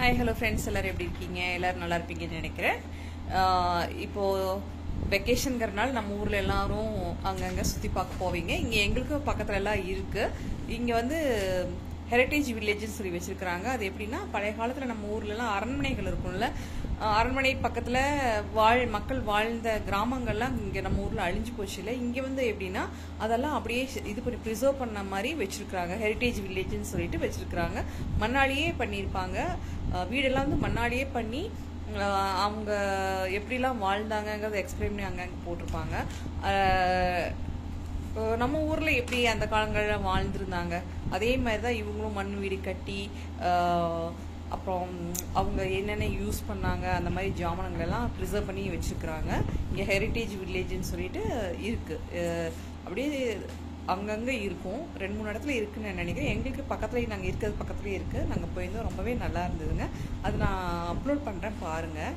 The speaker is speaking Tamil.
ஹாய் ஹலோ ஃப்ரெண்ட்ஸ், எல்லோரும் எப்படி இருக்கீங்க? எல்லோரும் நல்லா இருப்பீங்கன்னு நினைக்கிறேன். இப்போது வெக்கேஷனுங்கிறனால நம்ம ஊரில் எல்லாரும் அங்கங்கே சுற்றி பார்க்க போவீங்க. இங்கே எங்களுக்கும் பக்கத்தில் எல்லாம் இருக்குது. இங்கே வந்து ஹெரிட்டேஜ் வில்லேஜ்னு சொல்லி வச்சுருக்கிறாங்க. அது எப்படின்னா, பழைய காலத்தில் நம்ம ஊர்லலாம் அரண்மனைகள் இருக்கும்ல, அரண்மனை பக்கத்தில் மக்கள் வாழ்ந்த கிராமங்கள்லாம் இங்கே நம்ம ஊரில் அழிஞ்சு போச்சு இல்லை. இங்கே வந்து எப்படின்னா அதெல்லாம் அப்படியே இது பண்ணி ப்ரிசர்வ் பண்ண மாதிரி வச்சுருக்குறாங்க. ஹெரிட்டேஜ் வில்லேஜ்னு சொல்லிட்டு வச்சுருக்குறாங்க. மண்ணாலேயே பண்ணியிருப்பாங்க. வீடெல்லாம் வந்து மண்ணாலேயே பண்ணி அவங்க எப்படிலாம் வாழ்ந்தாங்கங்கிறத எக்ஸ்பிளைன் பண்ணி அங்கங்கே போட்டிருப்பாங்க. நம்ம ஊரில் எப்படி அந்த காலங்களில் வாழ்ந்துருந்தாங்க அதே மாதிரி தான் இவங்களும் மண் வீடு கட்டி அப்புறம் அவங்க என்னென்ன யூஸ் பண்ணாங்க அந்த மாதிரி ஜாமானங்களெல்லாம் ப்ரிசர்வ் பண்ணி வச்சுருக்குறாங்க. இங்கே ஹெரிட்டேஜ் வில்லேஜ்னு சொல்லிட்டு இருக்குது. அப்படியே அங்கங்கே இருக்கும். 2-3 இடத்துல இருக்குதுன்னு நான் நினைக்கிறேன். எங்களுக்கு பக்கத்துலேயே நாங்கள் இருக்கிறது பக்கத்துலேயே இருக்குது. நாங்கள் போயிருந்தோம். ரொம்பவே நல்லா இருந்ததுங்க. அது நான் அப்லோட் பண்ணுறேன், பாருங்கள்.